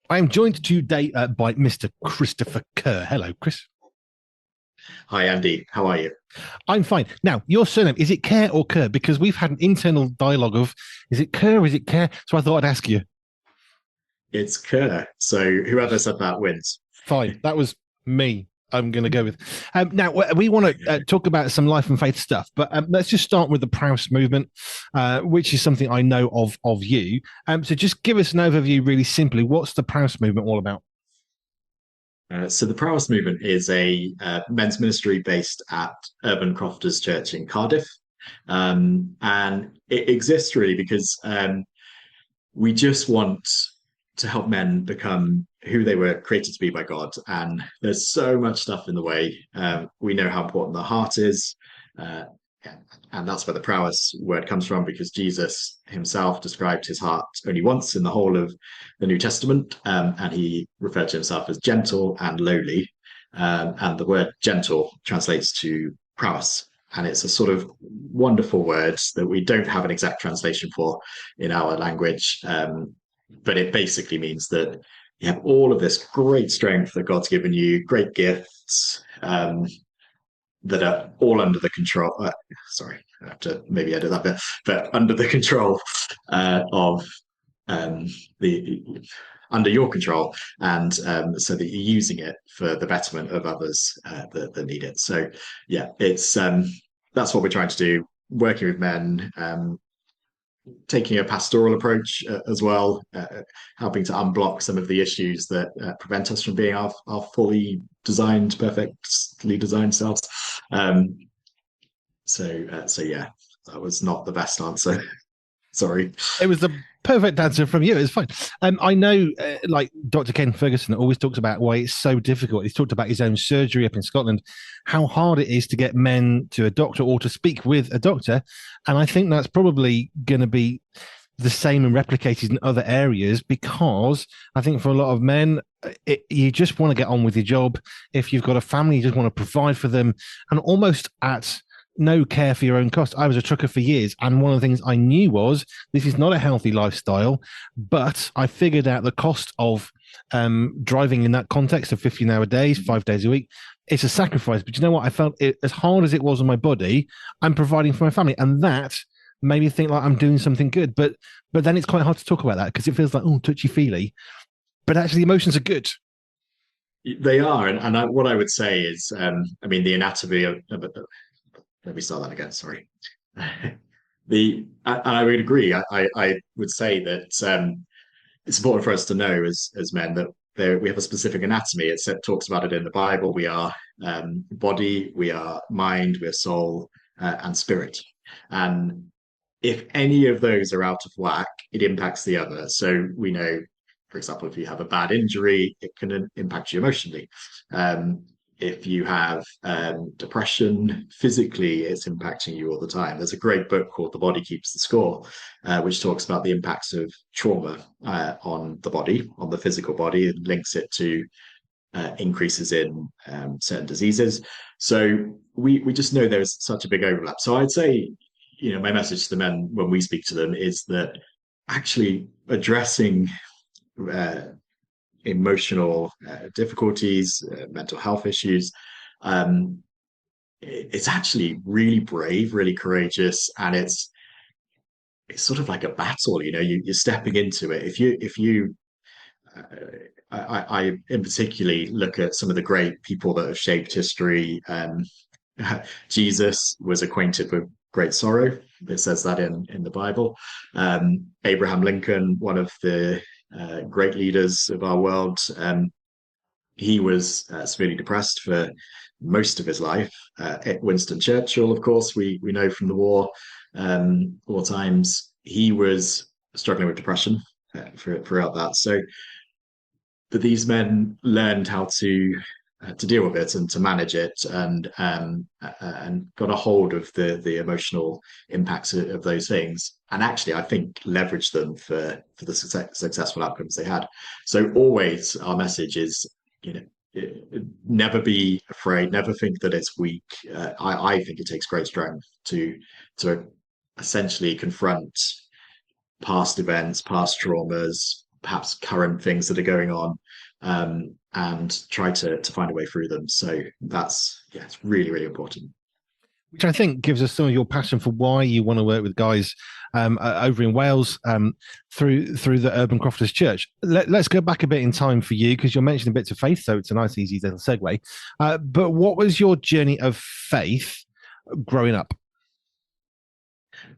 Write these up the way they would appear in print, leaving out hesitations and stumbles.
I am joined today by Mr. Christopher Kerr. Hello, Chris. Hi, Andy. How are you? I'm fine. Now, your surname, is it Kerr or Kerr? Because we've had an internal dialogue of, is it Kerr or is it Kerr? So I thought I'd ask you. It's Kerr. So whoever said that wins. Fine. That was me. I'm going to go with. Now, we want to talk about some life and faith stuff, but let's just start with the Praus movement, which is something I know of you. So just give us an overview really simply. What's the Praus movement all about? So the Praus Movement is a men's ministry based at Urban Crofters Church in Cardiff. And it exists really because we just want to help men become who they were created to be by God. And there's so much stuff in the way. We know how important the heart is. Uh, and that's where the prowess word comes from, because Jesus himself described his heart only once in the whole of the New Testament. And he referred to himself as gentle and lowly. And the word gentle translates to prowess. And it's a sort of wonderful word that we don't have an exact translation for in our language. But it basically means that you have all of this great strength that God's given you, great gifts that are all under the control. Sorry, I have to maybe edit that bit, but under the control of the under your control, and so that you're using it for the betterment of others that need it. So, yeah, it's that's what we're trying to do, working with men, taking a pastoral approach as well, helping to unblock some of the issues that prevent us from being our fully designed, perfectly designed selves. Um, so yeah, that was not the best answer. Sorry. It was the perfect answer from you. It's fine. I know, like Dr. Ken Ferguson always talks about why it's so difficult. He's talked about his own surgery up in Scotland, how hard it is to get men to a doctor or to speak with a doctor. And I think that's probably going to be the same and replicated in other areas because I think for a lot of men, you just want to get on with your job. If you've got a family, you just want to provide for them and almost at no care for your own cost. I was a trucker for years, and one of the things I knew was this is not a healthy lifestyle, but I figured out the cost of driving in that context of 15-hour days, 5 days a week. It's a sacrifice, but you know what? I felt it as hard as it was on my body. I'm providing for my family, and that made me think like I'm doing something good. But then it's quite hard to talk about that because it feels like touchy feely. But actually, the emotions are good. They are, and what I would say is, I mean, the anatomy of let me start that again. Sorry. I would agree. I would say that it's important for us to know as men that we have a specific anatomy. It talks about it in the Bible. We are body, we are mind, we are soul, and spirit. And if any of those are out of whack, it impacts the other. So we know, for example, if you have a bad injury, it can impact you emotionally. If you have depression physically, it's impacting you all the time. There's a great book called The Body Keeps the Score, which talks about the impacts of trauma on the body, on the physical body, and links it to increases in certain diseases. So we just know there's such a big overlap. So I'd say, my message to the men when we speak to them is that actually addressing uh, emotional difficulties, mental health issues, um, it's actually really brave, really courageous, and it's sort of like a battle. You're stepping into it. If you I in particularly look at some of the great people that have shaped history. Jesus was acquainted with great sorrow. It says that in the Bible. Abraham Lincoln, one of the great leaders of our world, he was severely depressed for most of his life. Winston Churchill, of course, we know from the war times, he was struggling with depression throughout that. So, but these men learned how to deal with it and to manage it, and got a hold of the emotional impacts of those things, and actually I think leveraged them for the successful outcomes they had. So always our message is, never be afraid, never think that it's weak. I think it takes great strength to essentially confront past events, past traumas, perhaps current things that are going on, and try to find a way through them. So that's, yeah, it's really, really important. Which I think gives us some of your passion for why you want to work with guys over in Wales through the Urban Crofters Church. Let's go back a bit in time for you, because you're mentioning bits of faith, so it's a nice, easy little segue. But what was your journey of faith growing up?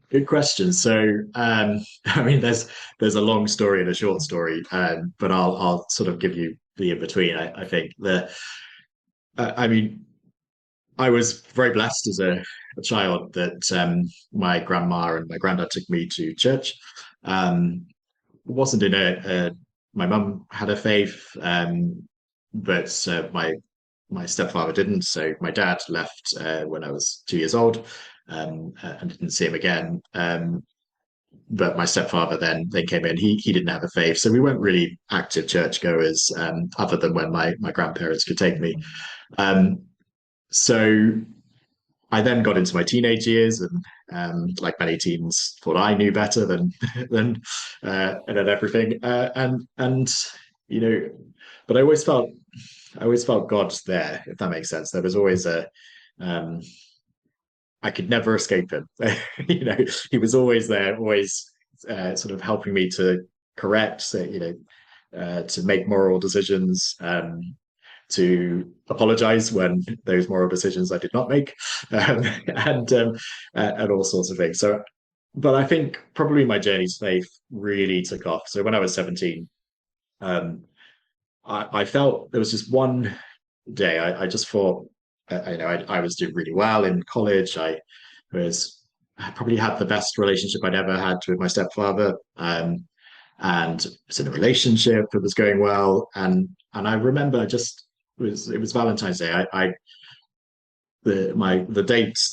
Good question. So, I mean, there's a long story and a short story, but I'll sort of give you the in between. I think I mean, I was very blessed as a child that my grandma and my granddad took me to church. Wasn't in my mum had a faith, but my stepfather didn't. So my dad left when I was 2 years old, and didn't see him again. But my stepfather then came in. He didn't have a faith, so we weren't really active churchgoers, other than when my grandparents could take me. Um, so I then got into my teenage years, and like many teens, thought I knew better than than and then everything. And you know, but I always felt God there, if that makes sense. There was always um, I could never escape him. He was always there, always sort of helping me to correct, so, to make moral decisions, to apologize when those moral decisions I did not make, and all sorts of things. So, but I think probably my journey to faith really took off. So when I was 17, um, I felt there was just one day I just thought, I was doing really well in college. I probably had the best relationship I'd ever had with my stepfather, and was in a relationship that was going well. And I remember just it was Valentine's Day. The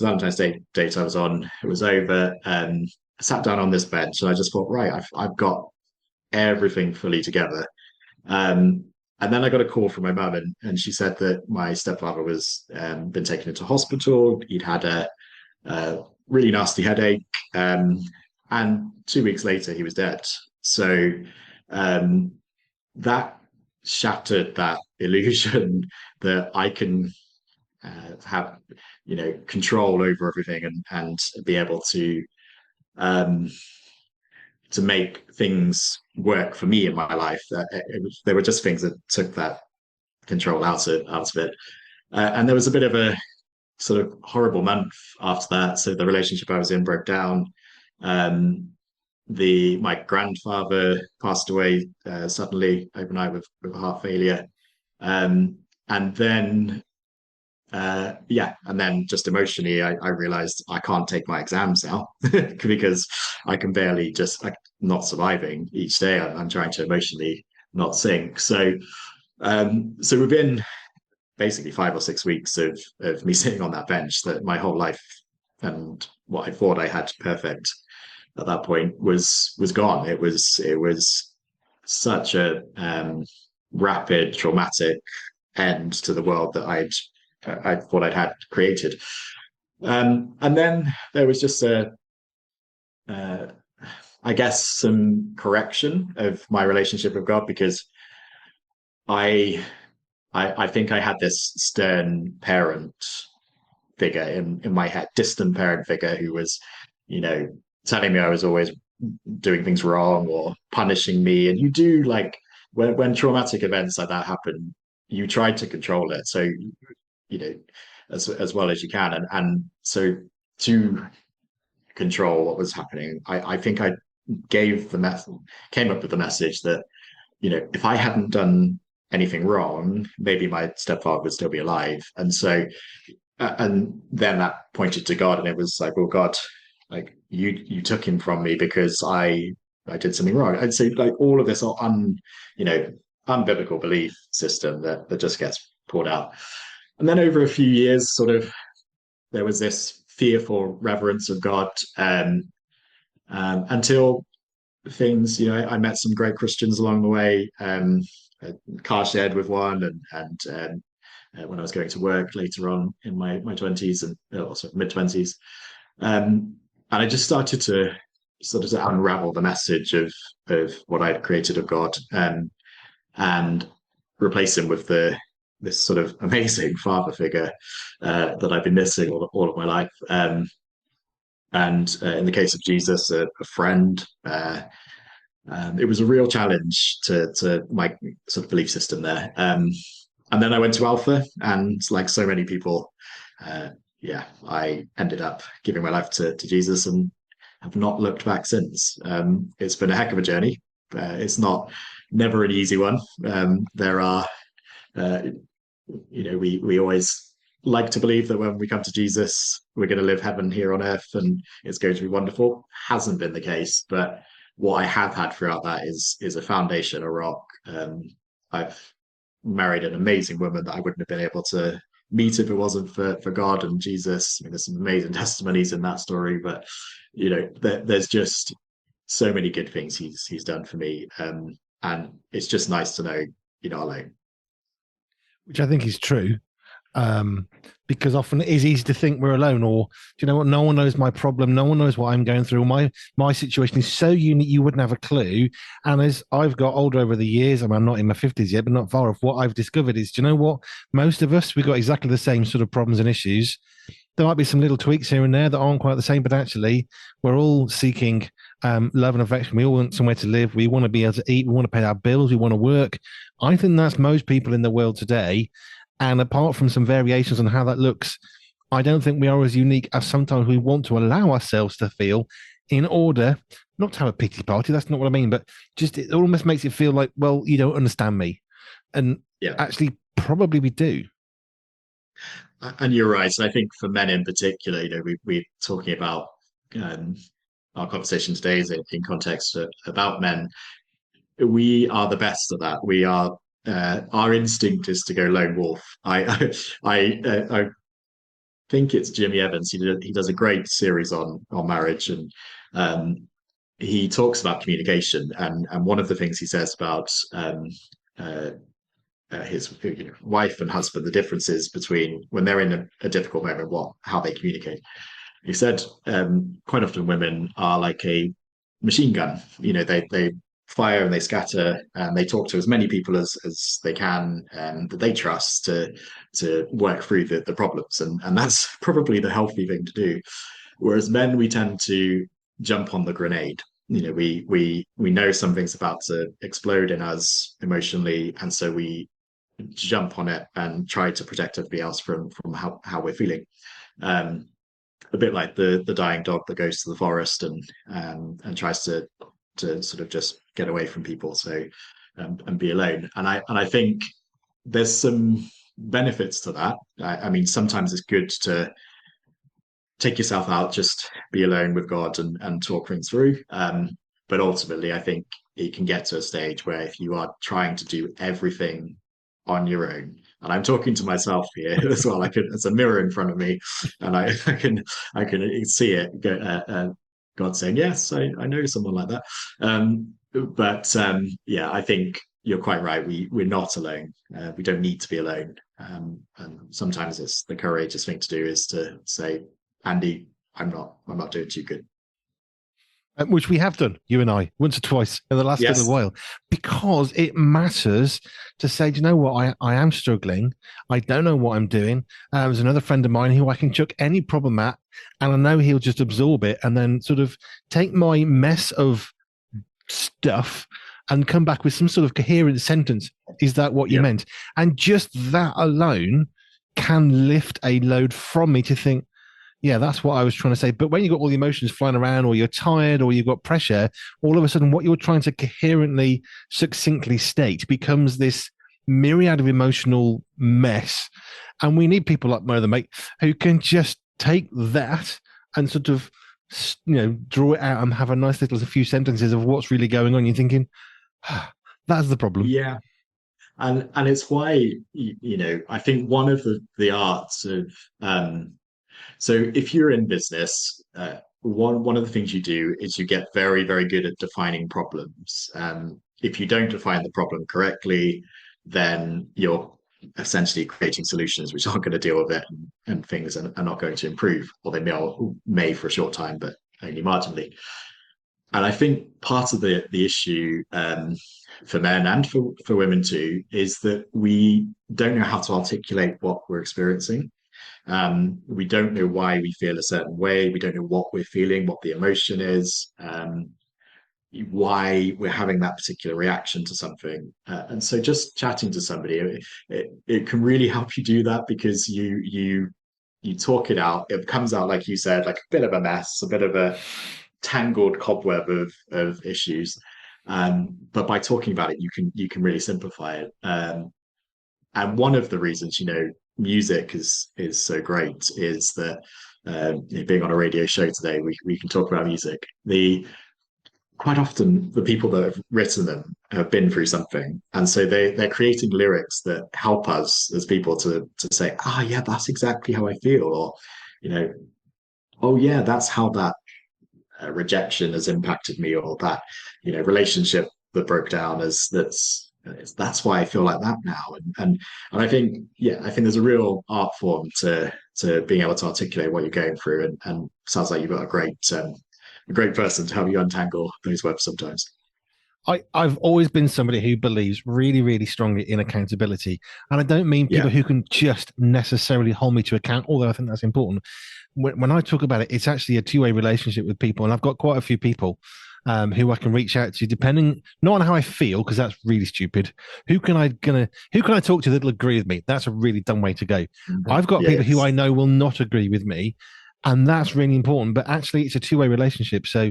Valentine's Day date I was on, it was over. I sat down on this bench and I just thought, right, I've got everything fully together. Um, and then I got a call from my mum, and she said that my stepfather was been taken into hospital. He'd had a really nasty headache, and 2 weeks later he was dead. So um, that shattered that illusion that I can have, control over everything, and be able um, to make things work for me in my life. There were just things that took that control out of it. And there was a bit of a sort of horrible month after that. So the relationship I was in broke down. Um, my grandfather passed away suddenly overnight with heart failure. And then and then just emotionally, I realized I can't take my exams now because I can barely not surviving each day. I'm trying to emotionally not sink. So within basically 5 or 6 weeks of me sitting on that bench, that my whole life and what I thought I had perfect at that point was gone. It was such a rapid, traumatic end to the world that I thought I'd had created. And then there was just uh, I guess, some correction of my relationship with God, because I I think I had this stern parent figure in my head, distant parent figure who was, you know, telling me I was always doing things wrong or punishing me. And you do, like, when traumatic events like that happen, you try to control it. So, as well as you can. And so to control what was happening, I think I came up with the message that, if I hadn't done anything wrong, maybe my stepfather would still be alive. And so, and then that pointed to God, and it was like, well, God, like, you took him from me because I did something wrong. And so, like, all of this unbiblical belief system that just gets poured out. And then over a few years, sort of, there was this fearful reverence of God, until things, I met some great Christians along the way. Car shared with one, when I was going to work later on in my 20s, and also mid 20s. And I just started to sort of to unravel the message of what I'd created of God, and replace him with this sort of amazing father figure that I've been missing all of my life. And in the case of Jesus, a friend. It was a real challenge to my sort of belief system there. And then I went to Alpha, and like so many people, uh, yeah, I ended up giving my life to Jesus and have not looked back since. It's been a heck of a journey. It's not never an easy one. There are, uh, we always like to believe that when we come to Jesus, we're going to live heaven here on earth and it's going to be wonderful. Hasn't been the case, but what I have had throughout that is a foundation, a rock. I've married an amazing woman that I wouldn't have been able to meet if it wasn't for God and Jesus. I mean, there's some amazing testimonies in that story, but there's just so many good things he's done for me, and it's just nice to know you're not alone. Which I think is true. Because often it is easy to think we're alone, or do you know what? No one knows my problem. No one knows what I'm going through. My situation is so unique, you wouldn't have a clue. And as I've got older over the years, I mean, I'm not in my 50s yet, but not far off. What I've discovered is, do you know what? Most of us, we've got exactly the same sort of problems and issues. There might be some little tweaks here and there that aren't quite the same, but actually, we're all seeking love and affection. We all want somewhere to live. We want to be able to eat. We want to pay our bills. We want to work. I think that's most people in the world today. And apart from some variations on how that looks, I don't think we are as unique as sometimes we want to allow ourselves to feel in order not to have a pity party. That's not what I mean, but just it almost makes it feel like, well, you don't understand me. And actually, probably we do. And you're right. And I think for men in particular, we're talking about our conversation today is in context about men. We are the best at that. We are our instinct is to go lone wolf. I think it's Jimmy Evans. He does a great series on marriage, and he talks about communication. And one of the things he says about uh, his wife and husband, the differences between when they're in a difficult moment, how they communicate. He said quite often women are like a machine gun. They fire and they scatter and they talk to as many people as they can that they trust to work through the problems, and that's probably the healthy thing to do. Whereas men, we tend to jump on the grenade. We know something's about to explode in us emotionally, and so we jump on it and try to protect everybody else from how we're feeling. A bit like the dying dog that goes to the forest and tries to sort of just get away from people, so and be alone. And I think there's some benefits to that. I mean, sometimes it's good to take yourself out, just be alone with God and talk things through. But ultimately, I think it can get to a stage where if you are trying to do everything on your own, and I'm talking to myself here as well. It's a mirror in front of me, and I can see it. God saying, "Yes, I know someone like that." But yeah, I think you're quite right. We're not alone. We don't need to be alone. And sometimes it's the courageous thing to do is to say, "Andy, I'm not doing too good." Which we have done, you and I, once or twice in the last little while, because it matters to say, do you know what, I am struggling. I don't know what I'm doing. There's another friend of mine who I can chuck any problem at, and I know he'll just absorb it and then sort of take my mess of stuff and come back with some sort of coherent sentence. Is that what you meant? And just that alone can lift a load from me to think, yeah, that's what I was trying to say. But when you've got all the emotions flying around, or you're tired, or you've got pressure, all of a sudden what you're trying to coherently, succinctly state becomes this myriad of emotional mess. And we need people like my other mate who can just take that and sort of, draw it out and have a nice little few sentences of what's really going on. You're thinking, that's the problem. Yeah. And it's why, I think one of the arts of so if you're in business, one of the things you do is you get very, very good at defining problems. If you don't define the problem correctly, then you're essentially creating solutions which aren't going to deal with it, and things are not going to improve, or they may for a short time, but only marginally. and I think part of the issue for men and for women too is that we don't know how to articulate what we're experiencing. We don't know why we feel a certain way. We don't know what we're feeling, what the emotion is, why we're having that particular reaction to something. And so, just chatting to somebody, it can really help you do that because you talk it out. It comes out like you said, like a bit of a mess, a bit of a tangled cobweb of issues. But by talking about it, you can really simplify it. And one of the reasons, music is so great is that being on a radio show today, we can talk about music. The Quite often the people that have written them have been through something, and so they're creating lyrics that help us as people to say, yeah, that's exactly how I feel, or you know, oh yeah, that's how that rejection has impacted me, or that relationship that broke down as that's why I feel like that now. And I think, yeah, I think there's a real art form to being able to articulate what you're going through, and sounds like you've got a great person to help you untangle those webs sometimes. I've always been somebody who believes really, really strongly in accountability. And I don't mean Yeah, people who can just necessarily hold me to account, although I think that's important. When I talk about it, it's actually a two-way relationship with people. And I've got quite a few people who I can reach out to, depending not on how I feel, because that's really stupid. Who can I talk to that'll agree with me? That's a really dumb way to go. I've got yeah, people who I yes, know will not agree with me, and that's really important. But actually, it's a two-way relationship. So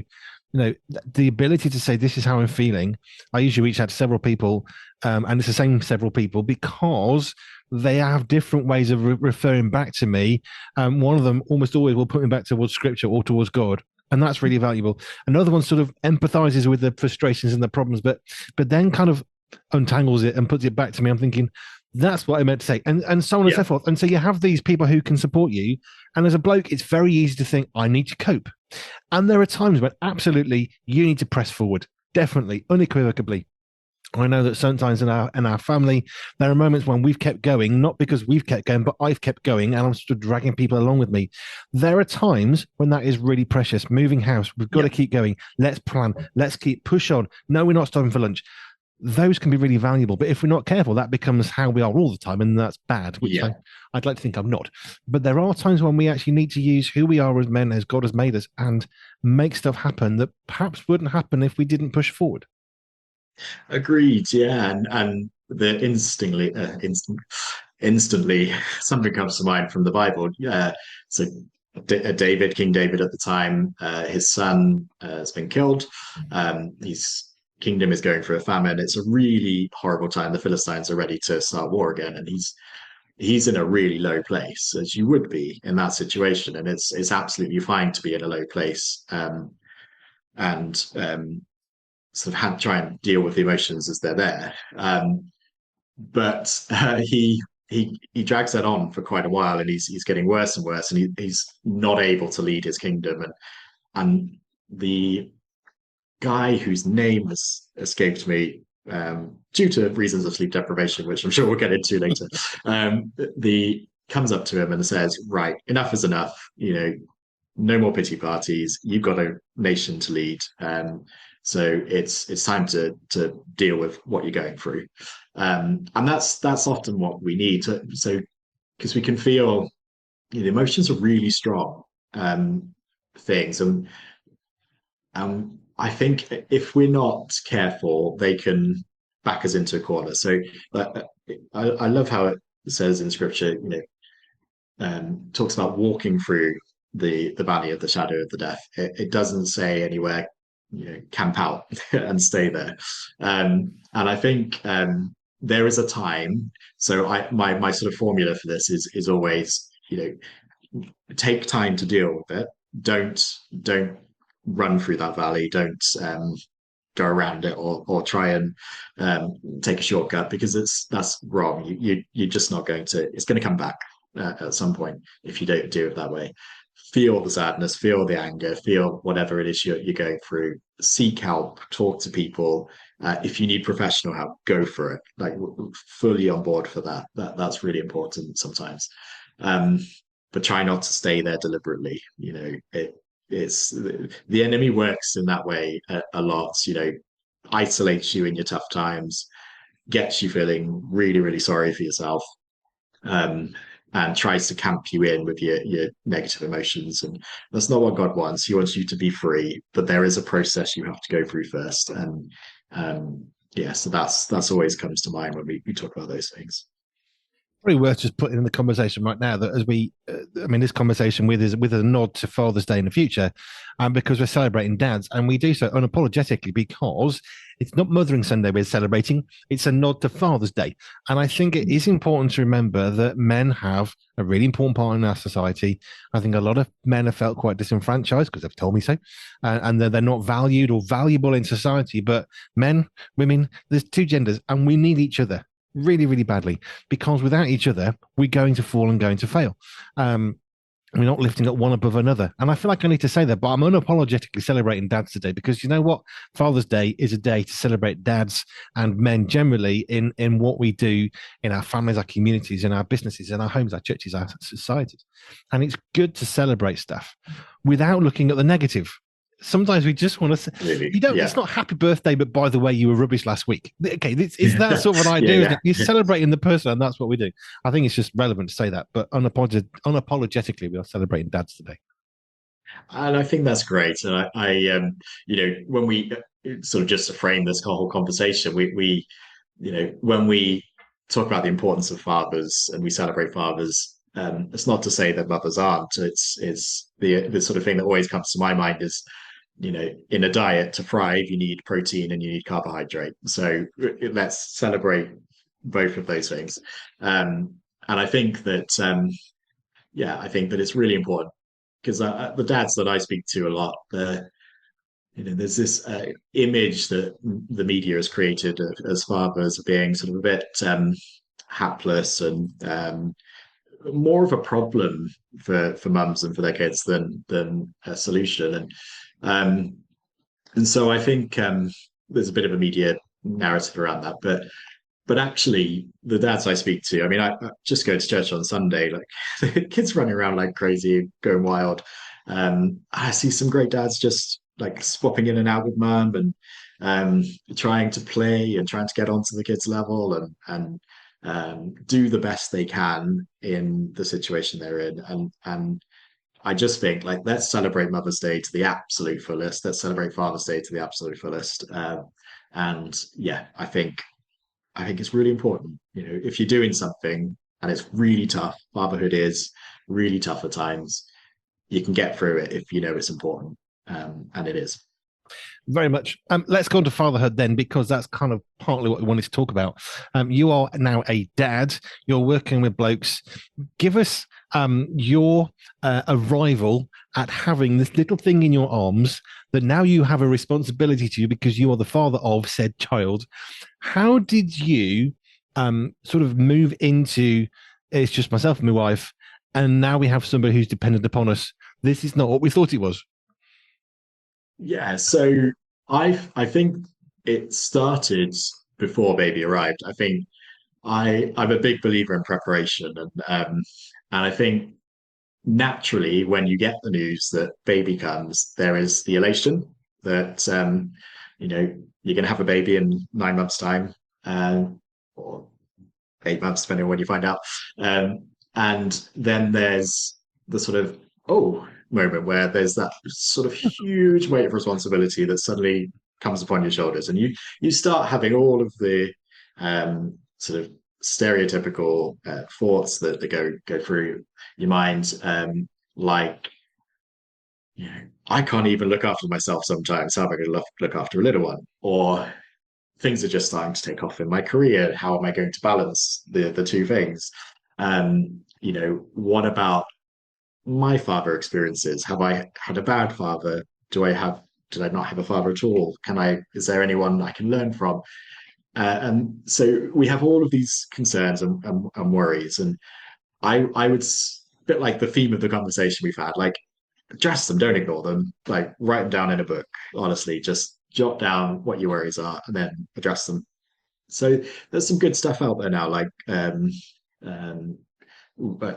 the ability to say this is how I'm feeling. I usually reach out to several people, and it's the same several people because they have different ways of referring back to me. One of them almost always will put me back towards scripture or towards God, and that's really valuable. Another one sort of empathizes with the frustrations and the problems, but then kind of untangles it and puts it back to me. I'm thinking, that's what I meant to say, and so on and yeah, so forth. And so you have these people who can support you. And as a bloke, it's very easy to think, I need to cope. And there are times when absolutely you need to press forward, definitely, unequivocally. I know that sometimes in our family, there are moments when we've kept going, not because we've kept going, but I've kept going and I'm sort of dragging people along with me. There are times when that is really precious. Moving house, we've got yeah, to keep going. Let's plan. Let's keep push on. No, we're not stopping for lunch. Those can be really valuable. But if we're not careful, that becomes how we are all the time, and that's bad, which yeah. I'd like to think I'm not. But there are times when we actually need to use who we are as men, as God has made us, and make stuff happen that perhaps wouldn't happen if we didn't push forward. Agreed. Yeah, and the instantly something comes to mind from the Bible. Yeah, so David, King David at the time, his son has been killed. His kingdom is going through a famine. It's a really horrible time. The Philistines are ready to start war again, and he's in a really low place, as you would be in that situation. And it's absolutely fine to be in a low place, and sort of try and deal with the emotions as they're there. But he drags that on for quite a while, and he's getting worse and worse, and he's not able to lead his kingdom. And the guy whose name has escaped me due to reasons of sleep deprivation, which I'm sure we'll get into later, the comes up to him and says, "Right, enough is enough. No more pity parties. You've got a nation to lead. So it's time to deal with what you're going through." And that's often what we need. So because we can feel the emotions are really strong things, and I think if we're not careful, they can back us into a corner. So I love how it says in scripture, talks about walking through the valley of the shadow of the death. It doesn't say anywhere, camp out and stay there. And I think there is a time. So my sort of formula for this is always, take time to deal with it. Don't run through that valley. Don't go around it, or try and take a shortcut, because that's wrong. You're just not going to. It's going to come back at some point if you don't do it that way. Feel the sadness, feel the anger, feel whatever it is you're going through. Seek help, talk to people. If you need professional help, go for it. Like, fully on board for that. That's really important sometimes. But try not to stay there deliberately. it's the enemy works in that way a lot. Isolates you in your tough times, gets you feeling really, really sorry for yourself, um, and tries to camp you in with your negative emotions. And that's not what God wants. He wants you to be free, but there is a process you have to go through first. And yeah, so that's always comes to mind when we talk about those things. Probably worth just putting in the conversation right now that as I mean, this conversation with a nod to Father's Day in the future, because we're celebrating dads, and we do so unapologetically because it's not Mothering Sunday we're celebrating; it's a nod to Father's Day, and I think it is important to remember that men have a really important part in our society. I think a lot of men have felt quite disenfranchised because they've told me so, and that they're not valued or valuable in society. But men, women, there's two genders, and we need each other really, really badly, because without each other, we're going to fall and going to fail. We're not lifting up one above another. And I feel like I need to say that, but I'm unapologetically celebrating dads today because you know what? Father's Day is a day to celebrate dads and men generally in what we do in our families, our communities, in our businesses, in our homes, our churches, our societies. And it's good to celebrate stuff without looking at the negative. Sometimes we just want to Really, you don't yeah. it's not happy birthday, but by the way, you were rubbish last week. Okay, it's that sort of an idea, isn't Yeah, it? You're celebrating the person, and that's what we do. I think it's just relevant to say that, but unapologetically we are celebrating dads today. and I think that's great. And when we sort of just to frame this whole conversation, when we talk about the importance of fathers and we celebrate fathers, it's not to say that mothers aren't. It's the sort of thing that always comes to my mind is, in a diet to thrive, you need protein and you need carbohydrate. So let's celebrate both of those things. And I think that, I think that it's really important because the dads that I speak to a lot, there's this image that the media has created as fathers being sort of a bit hapless and more of a problem for mums and for their kids than a solution. And so I think there's a bit of a media narrative around that, but actually the dads I speak to, I mean, I just go to church on Sunday, like kids running around like crazy, going wild. I see some great dads just like swapping in and out with mum and trying to play and trying to get onto the kids' level and do the best they can in the situation they're in. And I just think like let's celebrate Mother's Day to the absolute fullest. Let's celebrate Father's Day to the absolute fullest. And yeah, I think it's really important. If you're doing something and it's really tough, fatherhood is really tough at times. You can get through it if you know it's important, and it is. Very much. Let's go on to fatherhood then, because that's kind of partly what we wanted to talk about. You are now a dad. You're working with blokes. Give us your arrival at having this little thing in your arms that now you have a responsibility to because you are the father of said child. How did you sort of move into it's just myself and my wife, and now we have somebody who's dependent upon us? This is not what we thought it was. Yeah, so I think it started before baby arrived. I think I'm a big believer in preparation, and I think naturally when you get the news that baby comes, there is the elation that you're going to have a baby in 9 months' time, or 8 months, depending on when you find out. And then there's the sort of oh moment where there's that sort of huge weight of responsibility that suddenly comes upon your shoulders, and you start having all of the sort of stereotypical thoughts that go through your mind, like I can't even look after myself sometimes. How am I going to look after a little one? Or things are just starting to take off in my career. How am I going to balance the two things? What about my father experiences? Have I had a bad father? Did I not have a father at all? Is there anyone I can learn from? And so we have all of these concerns and worries. And I would, bit like the theme of the conversation we've had, like address them, don't ignore them, like write them down in a book. Honestly, just jot down what your worries are and then address them. So there's some good stuff out there now, like um,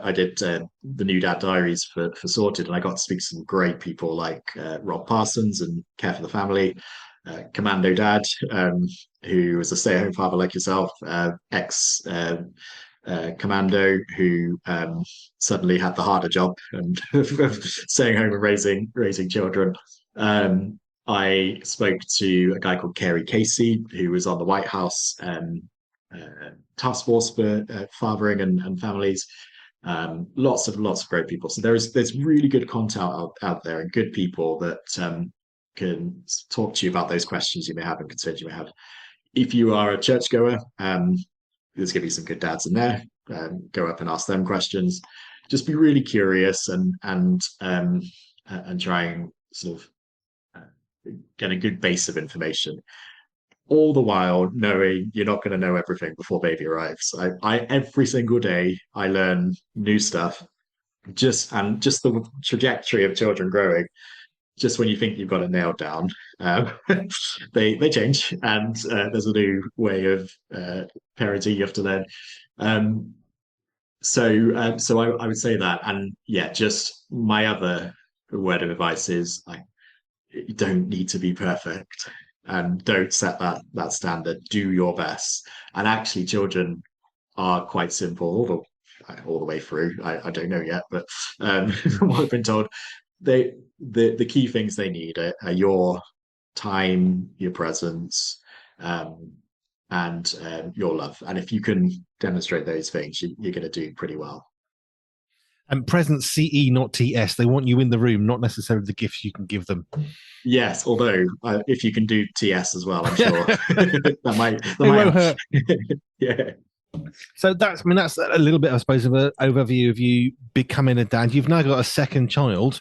I did the New Dad Diaries for Sorted, and I got to speak to some great people like Rob Parsons and Care for the Family, Commando Dad, who was a stay-at-home father like yourself, ex commando who suddenly had the harder job and staying home and raising children. I spoke to a guy called Kerry Casey, who was on the White House task force for fathering and families. Lots of great people. So there's really good content out there and good people that can talk to you about those questions you may have and concerns you may have. If you are a churchgoer, there's going to be some good dads in there. Go up and ask them questions. Just be really curious and try and sort of get a good base of information. All the while knowing you're not going to know everything before baby arrives. I every single day I learn new stuff. Just the trajectory of children growing. Just when you think you've got it nailed down, um, they change, and there's a new way of parenting you have to learn. Um, so I would say that, and yeah, just my other word of advice is like you don't need to be perfect, and don't set that standard. Do your best, and actually, children are quite simple all the way through. I don't know yet, but from what I've been told, the key things they need are your time, your presence, um, and your love. And if you can demonstrate those things, you're going to do pretty well. And present CE, not TS. They want you in the room, not necessarily the gifts you can give them. Yes, although if you can do TS as well, I'm sure that It might won't help. hurt. Yeah. So that's a little bit, I suppose, of an overview of you becoming a dad. You've now got a second child.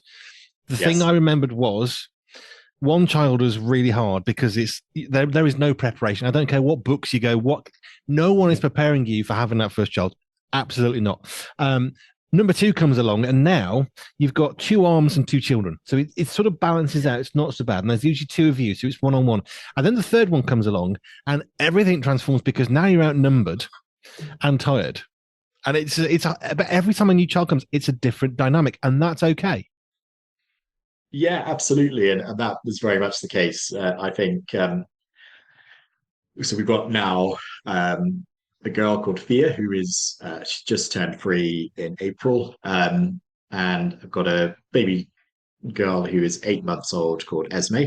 The thing Yes. I remembered was one child was really hard because there is no preparation. I don't care what books you go, no one is preparing you for having that first child. Absolutely not. Number two comes along, and now you've got two arms and two children. So it sort of balances out. It's not so bad. And there's usually two of you, so it's one-on-one. And then the third one comes along, and everything transforms because now you're outnumbered and tired. And but every time a new child comes, it's a different dynamic, and that's okay. Yeah, absolutely. And that was very much the case. I think so. We've got now a girl called Fia who is she just turned 3 in April. And I've got a baby girl who is 8 months old called Esme.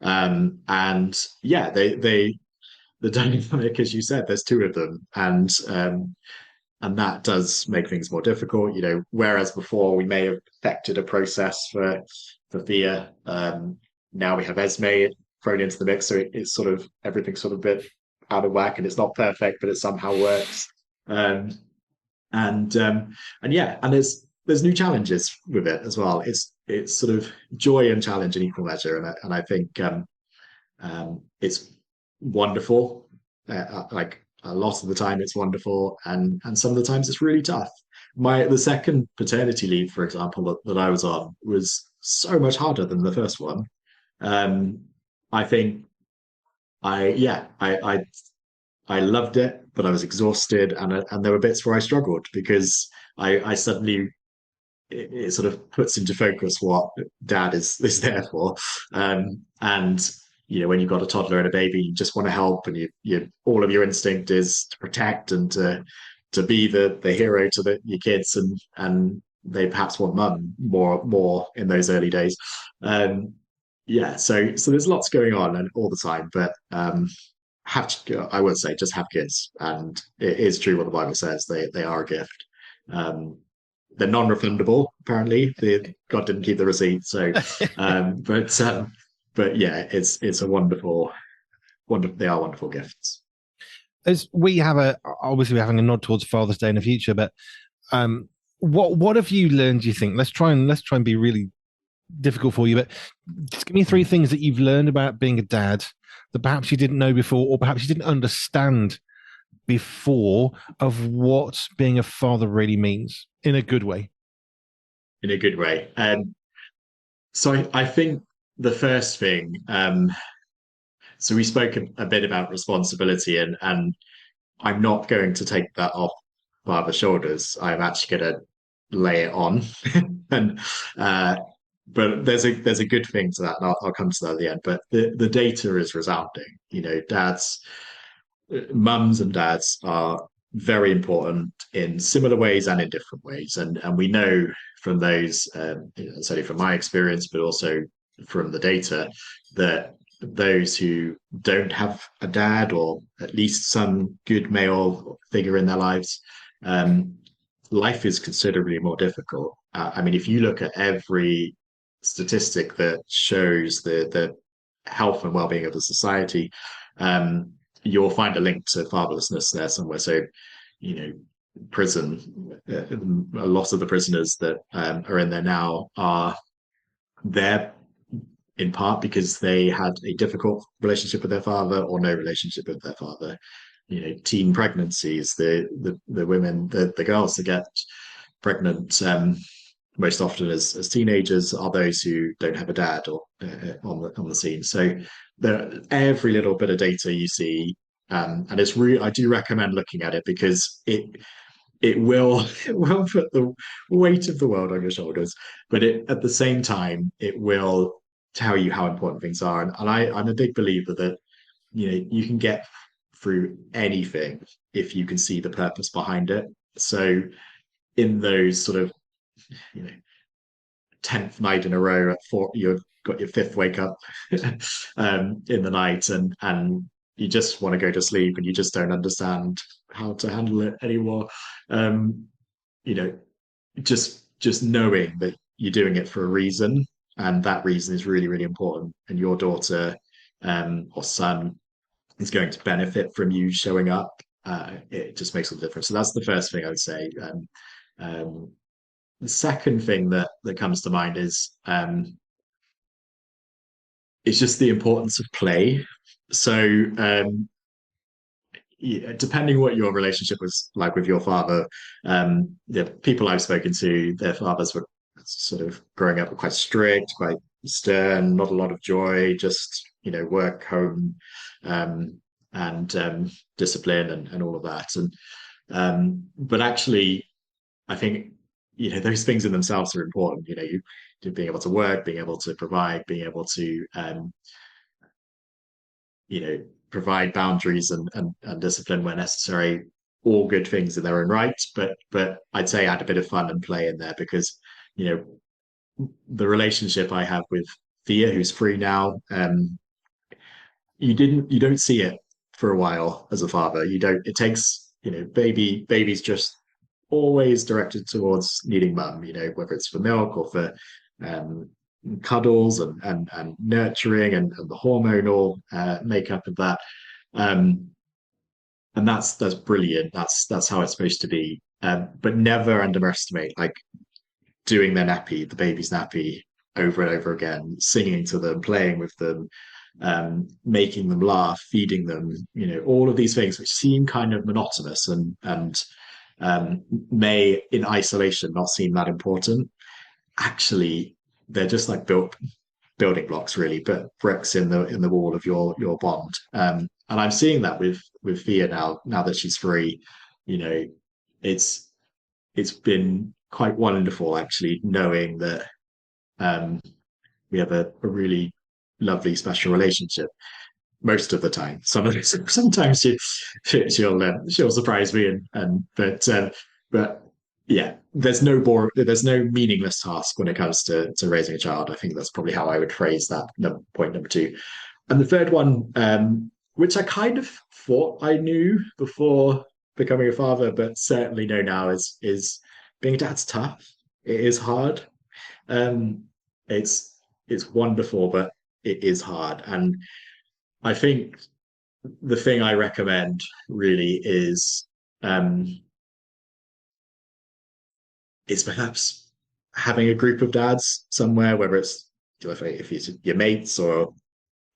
And yeah, they the dynamic, as you said, there's two of them, and that does make things more difficult. Whereas before we may have affected a process for Thea, now we have Esme thrown into the mix, so it's sort of everything's sort of a bit out of whack, and it's not perfect, but it somehow works. Um, and yeah, and there's new challenges with it as well. It's sort of joy and challenge in equal measure, and I think it's wonderful. Like a lot of the time, it's wonderful, and some of the times it's really tough. The second paternity leave, for example, that I was on was so much harder than the first one. I think I loved it, but I was exhausted, and there were bits where I struggled because I suddenly it sort of puts into focus what dad is there for. And when you've got a toddler and a baby, you just want to help, and you all of your instinct is to protect and to be the hero to your kids, and they perhaps want mum more in those early days. Yeah, so there's lots going on and all the time, but I would say just have kids, and it is true what the Bible says. They are a gift. Um, they're non-refundable. Apparently, God didn't keep the receipt. So, but yeah, it's a wonderful. They are wonderful gifts. As we have obviously we're having a nod towards Father's Day in the future, but what have you learned? Do you think? Let's try and be really difficult for you, but just give me 3 things that you've learned about being a dad that perhaps you didn't know before, or perhaps you didn't understand before, of what being a father really means in a good way. In a good way. So I think the first thing. So we spoke a bit about responsibility, and I'm not going to take that off father's shoulders, I'm actually going to lay it on. And uh, but there's a good thing to that, and I'll come to that at the end. But the data is resounding. Mums and dads are very important in similar ways and in different ways, and we know from those, certainly from my experience, but also from the data, that those who don't have a dad or at least some good male figure in their lives, um, life is considerably more difficult. I mean, if you look at every statistic that shows the health and well-being of the society, um, you'll find a link to fatherlessness there somewhere. So, you know, prison, a lot of the prisoners that are in there now are there in part because they had a difficult relationship with their father or no relationship with their father. Teen pregnancies, the women, the girls that get pregnant most often as teenagers are those who don't have a dad or on the scene. So every little bit of data you see, and it's really, I do recommend looking at it because it will it will put the weight of the world on your shoulders, but at the same time it will tell you how important things are. And I'm a big believer that you can get through anything if you can see the purpose behind it. So in those sort of you know 10th night in a row at four, you've got your fifth wake up in the night, and you just want to go to sleep and you just don't understand how to handle it anymore. um you know just knowing that you're doing it for a reason, and that reason is really, really important, and your daughter or son is going to benefit from you showing up. It just makes all the difference. So that's the first thing I would say. Um, the second thing that comes to mind is it's just the importance of play. So yeah, depending what your relationship was like with your father, the people I've spoken to, their fathers were sort of growing up quite strict, quite stern, not a lot of joy, just work, home, um, and discipline, and all of that. And but actually, I think those things in themselves are important. You being able to work, being able to provide, being able to provide boundaries and discipline where necessary, all good things in their own right. But I'd say add a bit of fun and play in there, because you the relationship I have with Thea, who's free now, you don't see it for a while as a father. You don't. It takes baby's just always directed towards needing mum. Whether it's for milk or for um, cuddles and nurturing and the hormonal makeup of that. Um, and that's brilliant. That's how it's supposed to be. But never underestimate like doing the baby's nappy over and over again, singing to them, playing with them, making them laugh, feeding them. All of these things which seem kind of monotonous and may in isolation not seem that important. Actually, they're just like building blocks, really, but bricks in the wall of your bond. And I'm seeing that with Thea now that she's free. You know, it's it's been quite wonderful actually knowing that um, we have a really lovely, special relationship most of the time. Sometimes she'll surprise me, but yeah, there's no meaningless task when it comes to raising a child. I think that's probably how I would phrase that. Point number two, and the third one, which I kind of thought I knew before becoming a father, but certainly know now, is being a dad's tough. It is hard. Um, it's it's wonderful, but it is hard, and I think the thing I recommend really um, is perhaps having a group of dads somewhere, whether it's if it's your mates or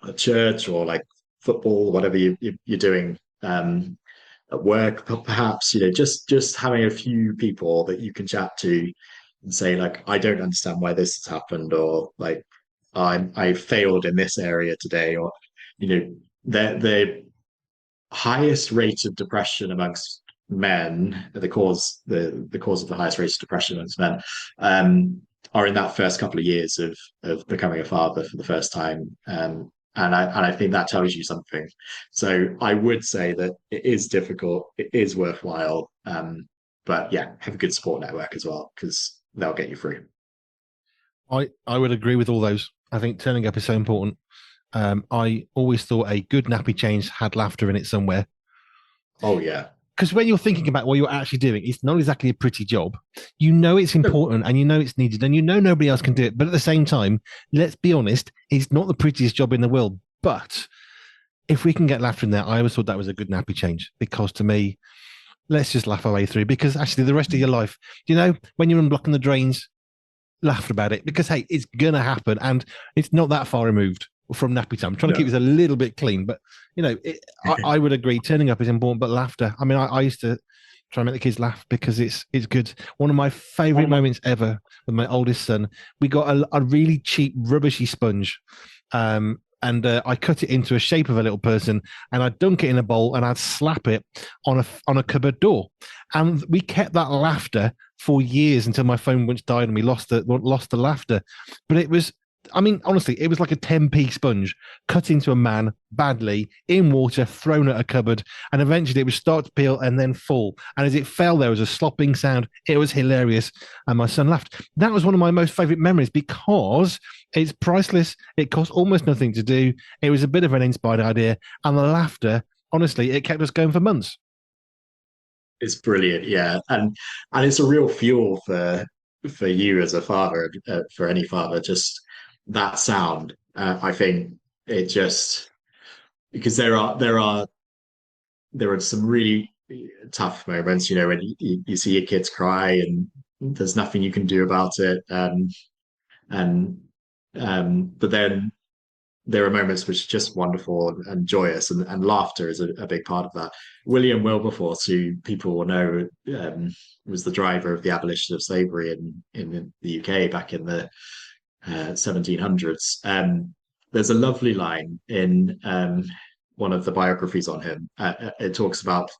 a church or like football, whatever you're doing at work, perhaps just having a few people that you can chat to and say like, I don't understand why this has happened, or like I failed in this area today, or the highest rate of depression amongst men, the cause of the highest rates of depression amongst men, are in that first couple of years of becoming a father for the first time. And I think that tells you something. So I would say that it is difficult, it is worthwhile, but yeah, have a good support network as well because they'll get you through. I would agree with all those. I think turning up is so important. I always thought a good nappy change had laughter in it somewhere. Oh yeah. Because when you're thinking about what you're actually doing, it's not exactly a pretty job. You know it's important and you know it's needed and you know nobody else can do it. But at the same time, let's be honest, it's not the prettiest job in the world. But if we can get laughter in there, I always thought that was a good nappy change because to me, let's just laugh our way through because actually the rest of your life, when you're unblocking the drains, laugh about it because, hey, it's going to happen and it's not that far removed from nappy time. I'm trying to keep this a little bit clean, but I would agree turning up is important, but laughter. I mean, I used to try and make the kids laugh because it's good. One of my favorite moments ever with my oldest son, we got a really cheap rubbishy sponge. And I cut it into a shape of a little person, and I'd dunk it in a bowl, and I'd slap it on a cupboard door, and we kept that laughter for years until my phone once died, and we lost the laughter. But it was, I mean, honestly, it was like a 10p sponge cut into a man badly in water, thrown at a cupboard, and eventually it would start to peel and then fall. And as it fell, there was a slopping sound. It was hilarious, and my son laughed. That was one of my most favorite memories because it's priceless. It cost almost nothing to do. It was a bit of an inspired idea, and the laughter, honestly, it kept us going for months. It's brilliant, yeah, and it's a real fuel for you as a father, for any father. Just that sound, I think it just because there are some really tough moments, when you see your kids cry and there's nothing you can do about it, and but then there are moments which are just wonderful and joyous, and laughter is a big part of that. William Wilberforce, who people will know, was the driver of the abolition of slavery in the UK back in the 1700s. There's a lovely line in one of the biographies on him. It talks about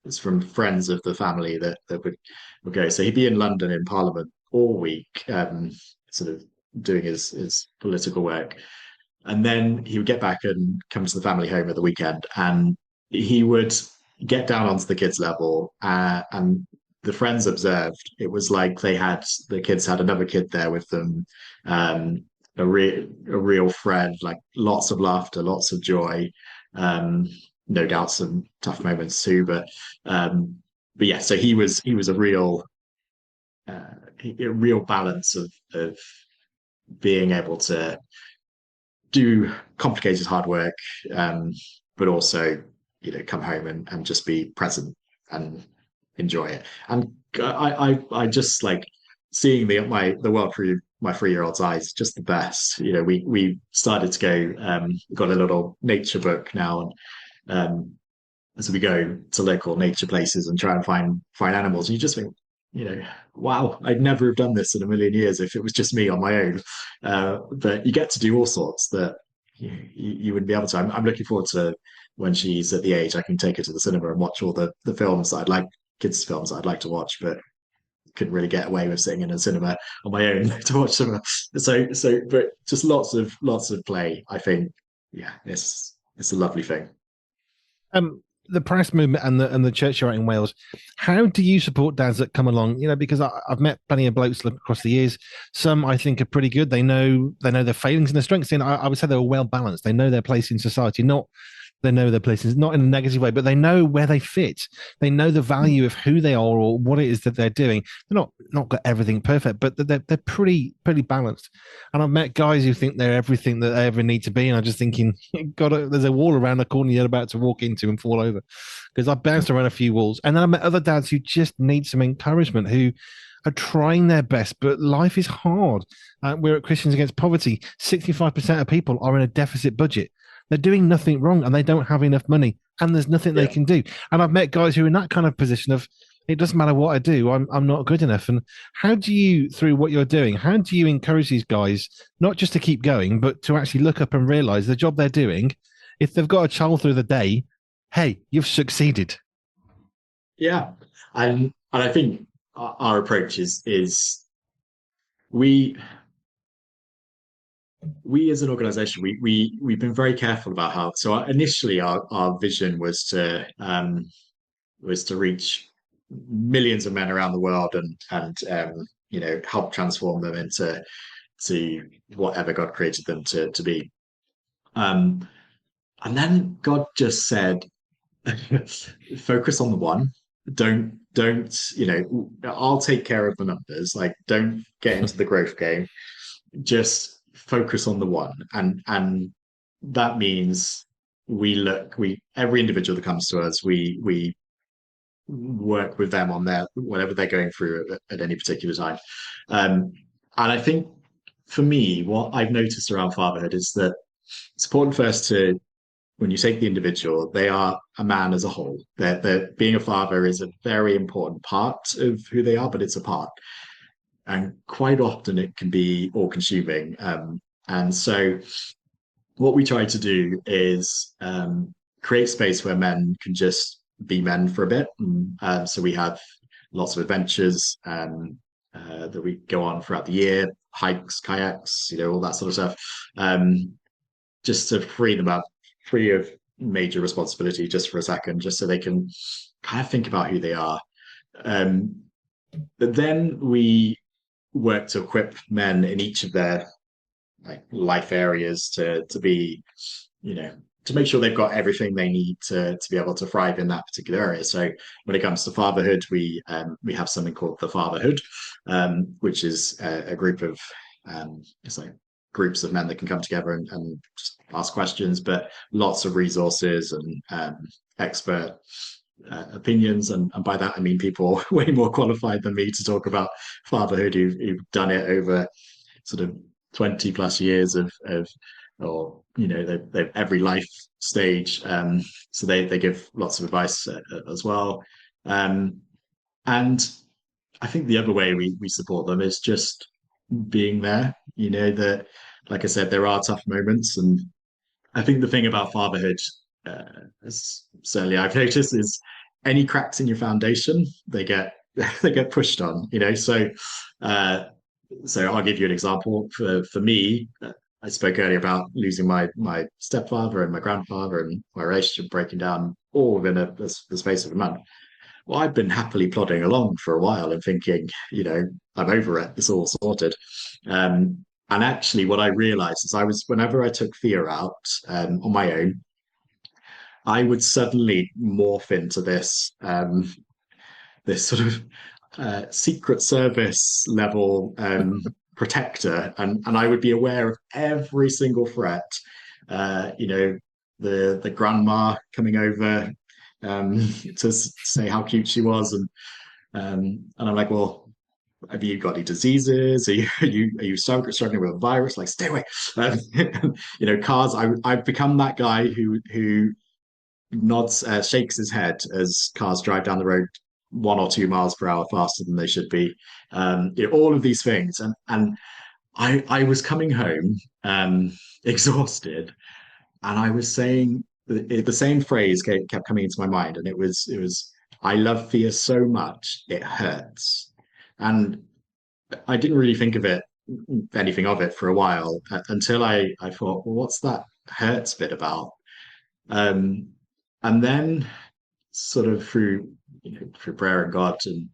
it's from friends of the family that would go. So he'd be in London in Parliament all week, sort of doing his political work. And then he would get back and come to the family home at the weekend, and he would get down onto the kids' level. And the friends observed it was like the kids had another kid there with them, a real friend, like lots of laughter, lots of joy. No doubt some tough moments too, but yeah. So he was a real balance of being able to do complicated hard work, but also come home and just be present and enjoy it. And I just like seeing the world through my 3-year-old's eyes, just the best. We started to go, got a little nature book now, and so we go to local nature places and try and find animals. And you just think, wow, I'd never have done this in a million years if it was just me on my own. But you get to do all sorts that you wouldn't be able to. I'm looking forward to when she's at the age I can take her to the cinema and watch all the films that I'd like, kids' films that I'd like to watch, but couldn't really get away with sitting in a cinema on my own to watch them. But just lots of play. I think, yeah, it's a lovely thing. The Praus Movement and the church you're at in Wales, how do you support dads that come along? Because I've met plenty of blokes across the years. Some I think are pretty good. They know their failings and their strengths. And I would say they're well balanced. They know their place in society. They know their places, not in a negative way, but they know where they fit. They know the value of who they are or what it is that they're doing. They're not got everything perfect, but they're pretty balanced. And I've met guys who think they're everything that they ever need to be, and I'm just thinking, God, there's a wall around the corner you're about to walk into and fall over. Because I've bounced around a few walls, and then I met other dads who just need some encouragement, who are trying their best, but life is hard. We're at Christians Against Poverty. 65% of people are in a deficit budget. They're doing nothing wrong and they don't have enough money and there's nothing they can do. And I've met guys who are in that kind of position of, it doesn't matter what I do, I'm not good enough. And how do you, through what you're doing, how do you encourage these guys not just to keep going, but to actually look up and realize the job they're doing, if they've got a child through the day, hey, you've succeeded. Yeah, and I think our approach is we we as an organization we've been very careful about how. So initially our vision was to reach millions of men around the world and help transform them into to whatever God created them to be. um and then God just said, focus on the one. Don't I'll take care of the numbers. Like, don't get into the growth game. Just focus on the one. And that means we every individual that comes to us, we work with them on their whatever they're going through at any particular time. And I think for me, what I've noticed around fatherhood is that it's important first to, when you take the individual, they are a man as a whole. That being a father is a very important part of who they are, but it's a part, and quite often it can be all-consuming. And so, what we try to do is create space where men can just be men for a bit. So we have lots of adventures that we go on throughout the year, hikes, kayaks, all that sort of stuff. Just to free them up, free of major responsibility just for a second, just so they can kind of think about who they are. But then we work to equip men in each of their life areas to be, to make sure they've got everything they need to be able to thrive in that particular area. So when it comes to fatherhood, we have something called the Fatherhood, which is a group of it's like groups of men that can come together and just ask questions, but lots of resources and expert opinions. And by that, I mean people way more qualified than me to talk about fatherhood who've done it over sort of 20 plus years of or they've every life stage. So they give lots of advice as well. And I think the other way we support them is just being there. That, like I said, there are tough moments, and I think the thing about fatherhood, as certainly I've noticed, is any cracks in your foundation, they get they get pushed on. Uh, so I'll give you an example. For me, I spoke earlier about losing my stepfather and my grandfather and my relationship breaking down all within the space of a month. Well, I've been happily plodding along for a while and thinking, I'm over it. It's all sorted. And actually, what I realized is whenever I took Thea out on my own, I would suddenly morph into this sort of secret service level protector, and I would be aware of every single threat. The grandma coming over to say how cute she was, and I'm like, well, have you got any diseases? Are you struggling with a virus? Like, stay away. Cars. I've become that guy who nods, shakes his head as cars drive down the road 1 or 2 miles per hour faster than they should be. All of these things, and I was coming home exhausted, and I was saying the same phrase kept coming into my mind, and it was I love fear so much it hurts. And I didn't really think of it, anything of it, for a while, until I thought, well, what's that hurts bit about? Um, and then sort of through prayer and God and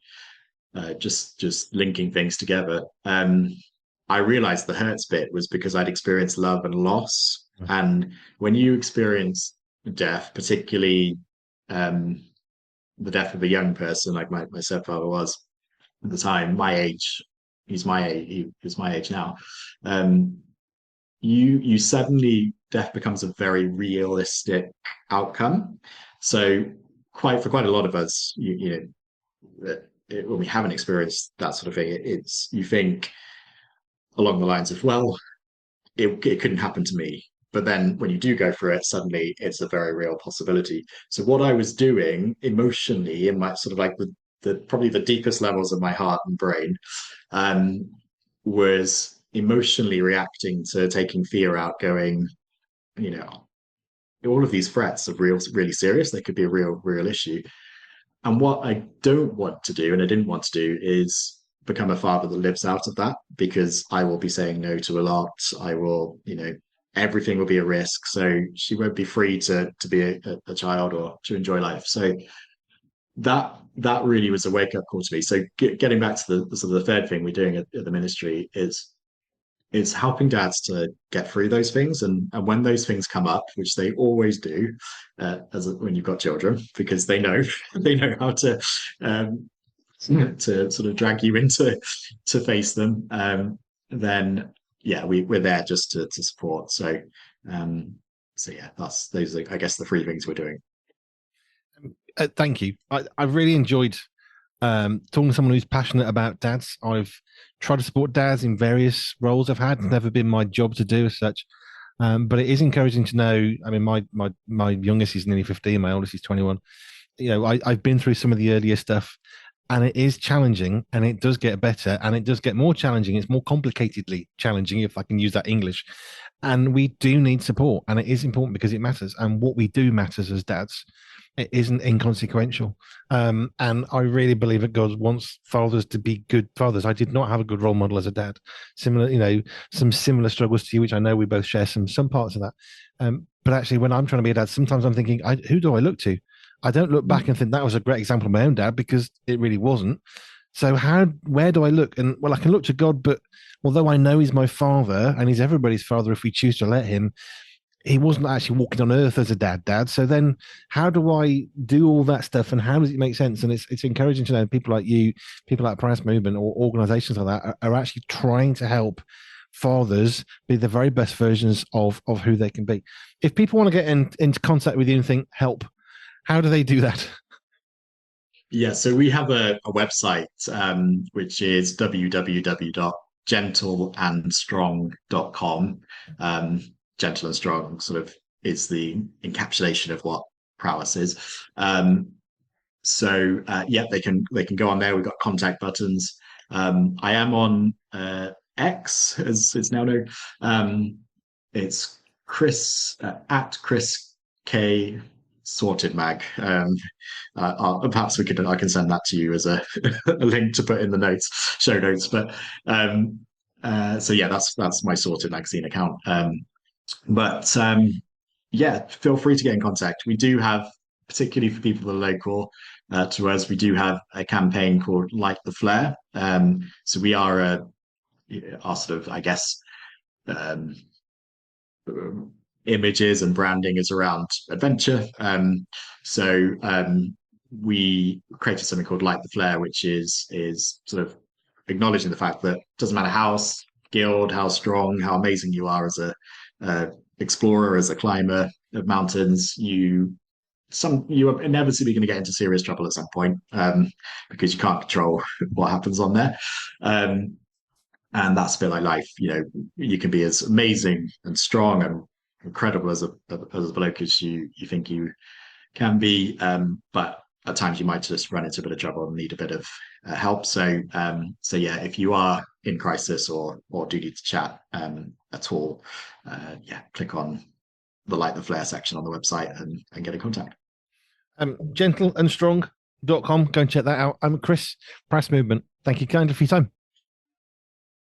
just linking things together, I realized the hurts bit was because I'd experienced love and loss. And when you experience death, particularly the death of a young person, like my stepfather was at the time, my age, he's my age, he was my age now. You suddenly, death becomes a very realistic outcome. So for quite a lot of us, when we haven't experienced that sort of thing, it's you think along the lines of, well, it couldn't happen to me. But then when you do go through it, suddenly it's a very real possibility. So what I was doing emotionally in my sort of like the probably the deepest levels of my heart and brain, was emotionally reacting to taking fear out, going, all of these threats are really serious. They could be a real issue. and what I don't want to do, and I didn't want to do, is become a father that lives out of that, because I will be saying no to a lot. I will, everything will be a risk. So she won't be free to be a child or to enjoy life. So that really was a wake up call to me. So getting back to the sort of the third thing we're doing at the ministry is helping dads to get through those things, and when those things come up, which they always do, when you've got children, because they know they know how um, to sort of drag you into to face them. Then yeah, we're there just to support. So yeah, those are, I guess, the three things we're doing. Thank you. I really enjoyed talking to someone who's passionate about dads. I've tried to support dads in various roles I've had. It's never been my job to do as such. But it is encouraging to know. I mean, my youngest is nearly 15, my oldest is 21. I've been through some of the earlier stuff, and it is challenging, and it does get better, and it does get more challenging. It's more complicatedly challenging, if I can use that English. And we do need support, and it is important because it matters. And what we do matters as dads. It isn't inconsequential. And I really believe that God wants fathers to be good fathers. I did not have a good role model as a dad. Similar, some similar struggles to you, which I know we both share some parts of that. But actually, when I'm trying to be a dad, sometimes I'm thinking, who do I look to? I don't look back and think that was a great example of my own dad, because it really wasn't. So where do I look? And well, I can look to God, but although I know he's my father and he's everybody's father if we choose to let him, he wasn't actually walking on earth as a dad. So then how do I do all that stuff, and how does it make sense? And it's encouraging to know people like you, people like Praus Movement or organizations like that are actually trying to help fathers be the very best versions of who they can be. If people want to get into contact with you and think help, how do they do that? Yeah, so we have a website, which is www.gentleandstrong.com. Gentle and strong sort of is the encapsulation of what prowess is. Yeah, they can go on there. We've got contact buttons. I am on X, as it's now known. It's Chris at Chris K Sorted Mag. Perhaps I can send that to you as a link to put in the show notes. But so yeah, that's my Sorted Magazine account. But yeah, feel free to get in contact. We do have, particularly for people that are local to us, we do have a campaign called Light the Flare. So we are our sort of, I guess, um, images and branding is around adventure. We created something called Light the Flare, which is sort of acknowledging the fact that it doesn't matter how skilled, how strong, how amazing you are as a explorer, as a climber of mountains, you are inevitably going to get into serious trouble at some point, because you can't control what happens on there. And that's a bit like life. You can be as amazing and strong and incredible as a bloke as you think you can be, but at times you might just run into a bit of trouble and need a bit of help. So yeah, if you are in crisis or do need to chat at all, yeah, click on the Light the Flare section on the website and get in contact. Gentleandstrong.com. Go and check that out. I'm Chris, Praus Movement. Thank you kindly for your time.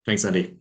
Thanks, Andy.